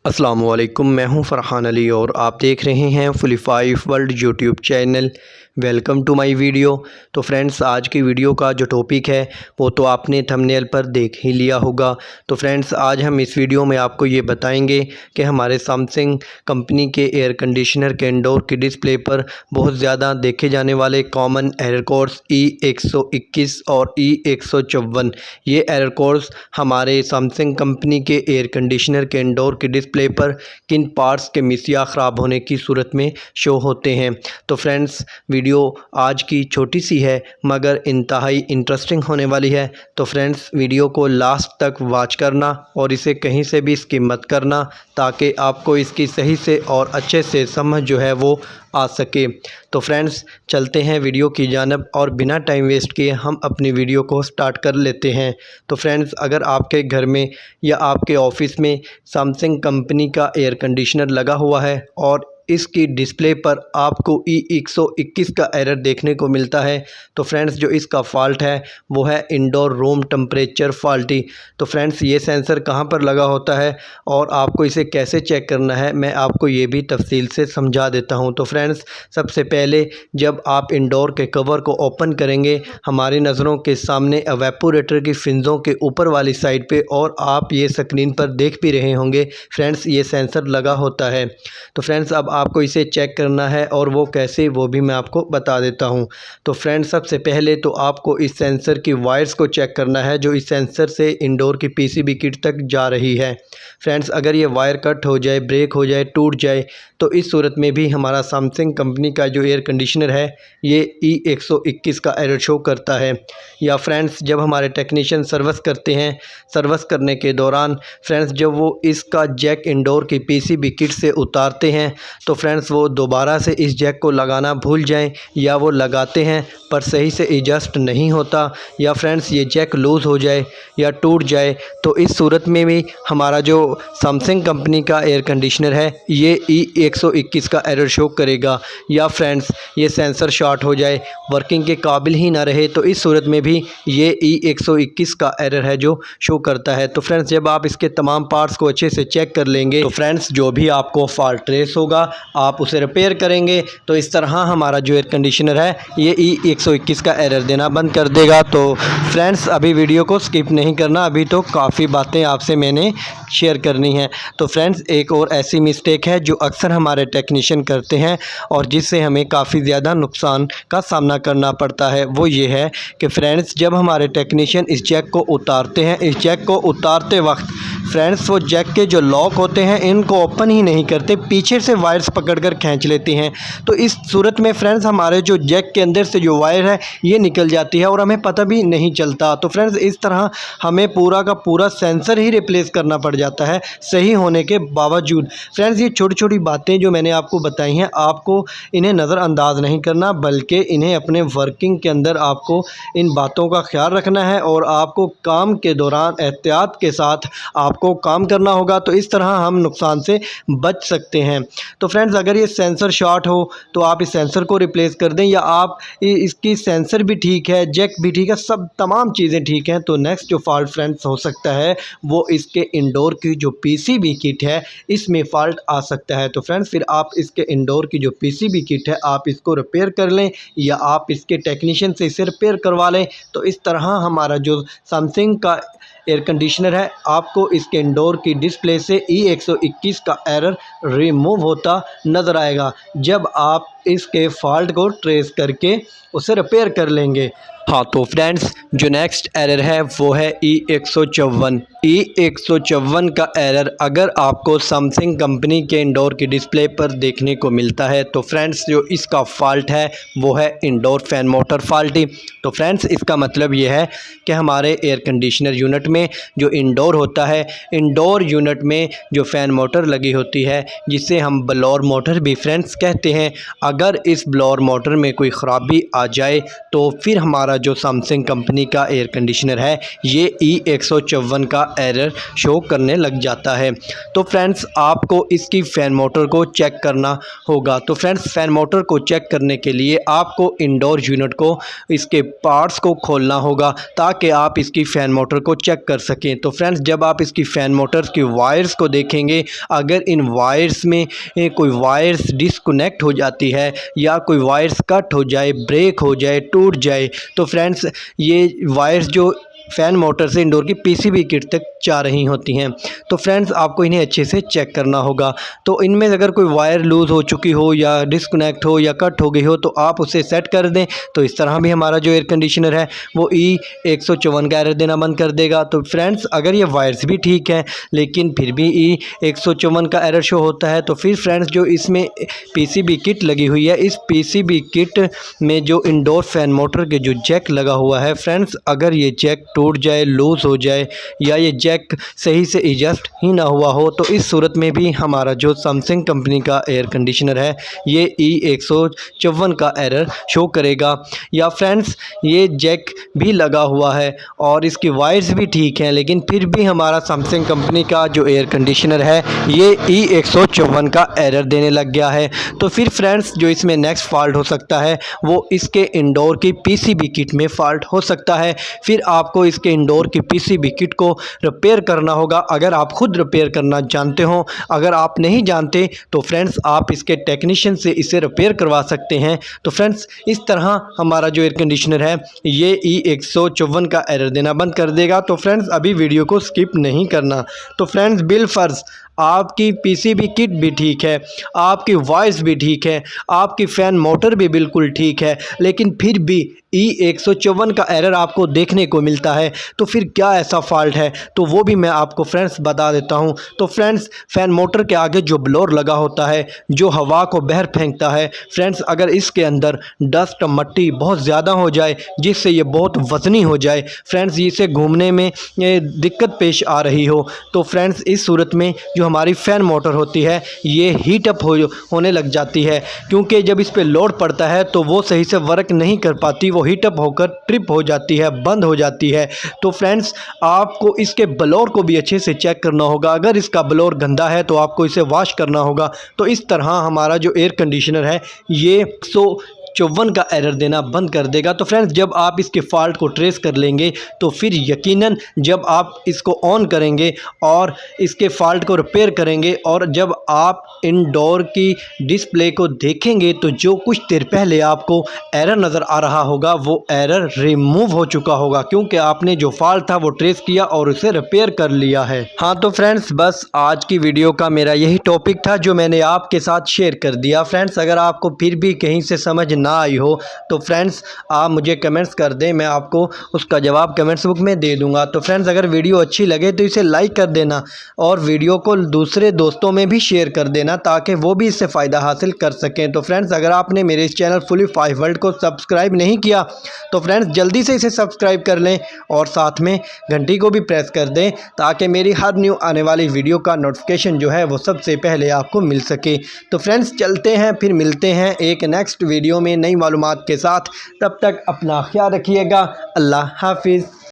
अस्सलाम वालेकुम, मैं हूं फ़रहान अली और आप देख रहे हैं Fully 5 World YouTube channel. Welcome to my video. तो फ्रेंड्स, आज की वीडियो का जो टॉपिक है वो तो आपने थंबनेल पर देख ही लिया होगा। तो फ्रेंड्स, आज हम इस वीडियो में आपको ये बताएंगे कि हमारे सैमसंग कंपनी के एयर कंडीशनर के इंडोर की डिस्प्ले पर बहुत ज़्यादा देखे जाने वाले कॉमन एरर कोड्स E121 और E154, ये एरर कोड्स हमारे सैमसंग कंपनी के एयर कंडीशनर के इंडोर की डिस्प्ले पर किन पार्ट्स के मिस या ख़राब होने की सूरत में शो होते हैं। तो फ्रेंड्स, वीडियो आज की छोटी सी है मगर इंतहाई इंटरेस्टिंग होने वाली है। तो फ्रेंड्स, वीडियो को लास्ट तक वॉच करना और इसे कहीं से भी स्किप मत करना ताकि आपको इसकी सही से और अच्छे से समझ जो है वो आ सके। तो फ्रेंड्स, चलते हैं वीडियो की जानब और बिना टाइम वेस्ट किए हम अपनी वीडियो को स्टार्ट कर लेते हैं। तो फ्रेंड्स, अगर आपके घर में या आपके ऑफिस में सैमसंग कंपनी का एयर कंडीशनर लगा हुआ है और इसकी डिस्प्ले पर आपको E121 का एरर देखने को मिलता है, तो फ्रेंड्स जो इसका फ़ॉल्ट है वो है इंडोर रूम टेम्परेचर फॉल्टी। तो फ्रेंड्स, ये सेंसर कहाँ पर लगा होता है और आपको इसे कैसे चेक करना है मैं आपको ये भी तफसील से समझा देता हूँ। तो फ्रेंड्स, सबसे पहले जब आप इंडोर के कवर को ओपन करेंगे, हमारी नज़रों के सामने एवेपोरेटर की फिंज़ों के ऊपर वाली साइड पे, और आप ये स्क्रीन पर देख भी रहे होंगे फ्रेंड्स, ये सेंसर लगा होता है। तो फ्रेंड्स, अब आपको इसे चेक करना है और वो कैसे वो भी मैं आपको बता देता हूँ। तो फ्रेंड्स, सबसे पहले तो आपको इस सेंसर की वायर्स को चेक करना है जो इस सेंसर से इंडोर की पीसीबी किट तक जा रही है। फ्रेंड्स, अगर ये वायर कट हो जाए, ब्रेक हो जाए, टूट जाए, तो इस सूरत में भी हमारा सैमसंग कंपनी का जो एयर कंडीशनर है ये E121 का एरर शो करता है। या फ्रेंड्स, जब हमारे टेक्नीशियन सर्विस करते हैं, सर्विस करने के दौरान फ्रेंड्स जब वो इसका जैक इंडोर की पीसीबी किट से उतारते हैं तो फ्रेंड्स वो दोबारा से इस जैक को लगाना भूल जाएं या वो लगाते हैं पर सही से एडजस्ट नहीं होता, या फ्रेंड्स ये जैक लूज़ हो जाए या टूट जाए, तो इस सूरत में भी हमारा जो सैमसंग कंपनी का एयर कंडीशनर है ये E121 का एरर शो करेगा। या फ्रेंड्स ये सेंसर शॉर्ट हो जाए, वर्किंग के काबिल ही ना रहे, तो इस सूरत में भी ये E121 का एरर है जो शो करता है। तो फ्रेंड्स, जब आप इसके तमाम पार्ट्स को अच्छे से चेक कर लेंगे तो फ्रेंड्स जो भी आपको फॉल्ट ट्रेस होगा आप उसे रिपेयर करेंगे, तो इस तरह हमारा जो एयर कंडीशनर है ये E121 का एरर देना बंद कर देगा। तो फ्रेंड्स, अभी वीडियो को स्किप नहीं करना, अभी तो काफ़ी बातें आपसे मैंने शेयर करनी है। तो फ्रेंड्स, एक और ऐसी मिस्टेक है जो अक्सर हमारे टेक्नीशियन करते हैं और जिससे हमें काफ़ी ज़्यादा नुकसान का सामना करना पड़ता है, वो ये है कि फ्रेंड्स जब हमारे टेक्नीशियन इस जैक को उतारते हैं, इस जैक को उतारते वक्त फ्रेंड्स वो जैक के जो लॉक होते हैं इनको ओपन ही नहीं करते, पीछे से वायर्स पकड़कर खींच लेते हैं। तो इस सूरत में फ्रेंड्स हमारे जो जैक के अंदर से जो वायर है ये निकल जाती है और हमें पता भी नहीं चलता। तो फ्रेंड्स, इस तरह हमें पूरा का पूरा सेंसर ही रिप्लेस करना पड़ जाता है सही होने के बावजूद। फ्रेंड्स, ये छोटी छोटी बातें जो मैंने आपको बताई हैं, आपको इन्हें नज़रअंदाज नहीं करना बल्कि इन्हें अपने वर्किंग के अंदर आपको इन बातों का ख्याल रखना है और आपको काम के दौरान एहतियात के साथ आपको काम करना होगा। तो इस तरह हम नुकसान से बच सकते हैं। तो फ्रेंड्स, अगर ये सेंसर शॉर्ट हो तो आप इस सेंसर को रिप्लेस कर दें, या आप इसकी सेंसर भी ठीक है, जैक भी ठीक है, सब तमाम चीज़ें ठीक हैं, तो नेक्स्ट जो फॉल्ट फ्रेंड्स हो सकता है वो इसके इंडोर की जो पीसीबी किट है इसमें फ़ॉल्ट आ सकता है। तो फ्रेंड्स, फिर आप इसके इंडोर की जो पीसीबी किट है आप इसको रिपेयर कर लें या आप इसके टेक्नीशियन से इसे रिपेयर करवा लें। तो इस तरह हमारा जो सैमसंग का एयर कंडीशनर है आपको इसके इंडोर की डिस्प्ले से E121 का एरर रिमूव होता नज़र आएगा जब आप इसके फॉल्ट को ट्रेस करके उसे रिपेयर कर लेंगे। हाँ, तो फ्रेंड्स जो नेक्स्ट एरर है वो है E154। E154 का एरर अगर आपको सैमसंग कंपनी के इंडोर की डिस्प्ले पर देखने को मिलता है तो फ्रेंड्स जो इसका फ़ॉल्ट है वो है इंडोर फ़ैन मोटर फॉल्टी। तो फ्रेंड्स, इसका मतलब ये है कि हमारे एयर कंडीशनर यूनिट में जो इंडोर होता है, इंडोर यूनिट में जो फ़ैन मोटर लगी होती है जिसे हम ब्लोअर मोटर भी फ्रेंड्स कहते हैं, अगर इस ब्लोअर मोटर में कोई ख़राबी आ जाए तो फिर हमारा हमारा जो सैमसंग कंपनी का एयर कंडीशनर है ये E151 का एरर शो करने लग जाता है। तो फ्रेंड्स आपको इसकी फ़ैन मोटर को चेक करना होगा। तो फ्रेंड्स फ़ैन मोटर को चेक करने के लिए आपको इंडोर यूनिट को इसके पार्ट्स को खोलना होगा ताकि आप इसकी फ़ैन मोटर को चेक कर सकें। तो फ्रेंड्स जब आप इसकी फ़ैन मोटर की वायर्स को देखेंगे, अगर इन वायर्स में कोई वायर्स डिस्कनेक्ट हो जाती है या कोई वायर्स कट हो जाए, ब्रेक हो जाए, टूट जाए, तो फ्रेंड्स ये वायर्स जो फ़ैन मोटर से इंडोर की पीसीबी किट तक जा रही होती हैं। तो फ्रेंड्स आपको इन्हें अच्छे से चेक करना होगा। तो इनमें अगर कोई वायर लूज़ हो चुकी हो या डिस्कनेक्ट हो या कट हो गई हो तो आप उसे सेट कर दें। तो इस तरह भी हमारा जो एयर कंडीशनर है वो E151 का एरर देना बंद कर देगा। तो फ्रेंड्स अगर ये वायर्स भी ठीक हैं लेकिन फिर भी E151 का एरर शो होता है तो फिर फ्रेंड्स जो इसमें पीसीबी किट लगी हुई है, इस पीसीबी किट में जो इंडोर फ़ैन मोटर के जो जैक लगा हुआ है, फ्रेंड्स अगर ये जैक टूट जाए, लूज़ हो जाए या ये जैक सही से एडजस्ट ही ना हुआ हो तो इस सूरत में भी हमारा जो सैमसंग कंपनी का एयर कंडीशनर है ये E151 का एरर शो करेगा। या फ्रेंड्स ये जैक भी लगा हुआ है और इसकी वायर्स भी ठीक हैं लेकिन फिर भी हमारा सैमसंग कंपनी का जो एयर कंडीशनर है ये E151 का एरर देने लग गया है। तो फिर फ्रेंड्स जो इसमें नेक्स्ट फॉल्ट हो सकता है वो इसके इंडोर की पीसीबी किट में फॉल्ट हो सकता है। फिर आपको इसके इंडोर की पीसीबी किट को रिपेयर करना होगा। अगर आप खुद रिपेयर करना जानते हो, अगर आप नहीं जानते तो फ्रेंड्स आप इसके टेक्नीशियन से इसे रिपेयर करवा सकते हैं। तो फ्रेंड्स इस तरह हमारा जो एयर कंडीशनर है ये E151 का एरर देना बंद कर देगा। तो फ्रेंड्स अभी वीडियो को स्किप नहीं करना। तो फ्रेंड्स बिलफर्ज आपकी पीसीबी किट भी ठीक है, आपकी वॉइस भी ठीक है, आपकी फ़ैन मोटर भी बिल्कुल ठीक है, लेकिन फिर भी E151 का एरर आपको देखने को मिलता है। तो फिर क्या ऐसा फॉल्ट है तो वो भी मैं आपको फ्रेंड्स बता देता हूं। तो फ्रेंड्स फ़ैन मोटर के आगे जो ब्लोअर लगा होता है जो हवा को बाहर फेंकता है, फ्रेंड्स अगर इसके अंदर डस्ट मट्टी बहुत ज़्यादा हो जाए जिससे ये बहुत वज़नी हो जाए, फ्रेंड्स इसे घूमने में दिक्कत पेश आ रही हो, तो फ्रेंड्स इस सूरत में जो हमारी फ़ैन मोटर होती है ये हीट अप होने लग जाती है। क्योंकि जब इस पे लोड पड़ता है तो वो सही से वर्क नहीं कर पाती, वो हीट अप होकर ट्रिप हो जाती है, बंद हो जाती है। तो फ्रेंड्स आपको इसके ब्लोअर को भी अच्छे से चेक करना होगा। अगर इसका ब्लोअर गंदा है तो आपको इसे वॉश करना होगा। तो इस तरह हमारा जो एयर कंडीशनर है ये 154 का एरर देना बंद कर देगा। तो फ्रेंड्स जब आप इसके फॉल्ट को ट्रेस कर लेंगे तो फिर यकीनन जब आप इसको ऑन करेंगे और इसके फॉल्ट को रिपेयर करेंगे और जब आप इंडोर की डिस्प्ले को देखेंगे तो जो कुछ देर पहले आपको एरर नज़र आ रहा होगा वो एरर रिमूव हो चुका होगा, क्योंकि आपने जो फॉल्ट था वो ट्रेस किया और उसे रिपेयर कर लिया है। हाँ तो फ्रेंड्स बस आज की वीडियो का मेरा यही टॉपिक था जो मैंने आपके साथ शेयर कर दिया। फ्रेंड्स अगर आपको फिर भी कहीं से समझ ना आई हो तो फ्रेंड्स आप मुझे कमेंट्स कर दें, मैं आपको उसका जवाब कमेंट्स बुक में दे दूंगा। तो फ्रेंड्स अगर वीडियो अच्छी लगे तो इसे लाइक कर देना और वीडियो को दूसरे दोस्तों में भी शेयर कर देना ताकि वो भी इससे फ़ायदा हासिल कर सकें। तो फ्रेंड्स अगर आपने मेरे इस चैनल फुली5 वर्ल्ड को सब्सक्राइब नहीं किया तो फ्रेंड्स जल्दी से इसे सब्सक्राइब कर लें और साथ में घंटी को भी प्रेस कर दें ताकि मेरी हर न्यू आने वाली वीडियो का नोटिफिकेशन जो है वो सबसे पहले आपको मिल सके। तो फ्रेंड्स चलते हैं, फिर मिलते हैं एक नेक्स्ट वीडियो में नई मालूमात के साथ। तब तक अपना ख्याल रखिएगा। अल्लाह हाफिज़।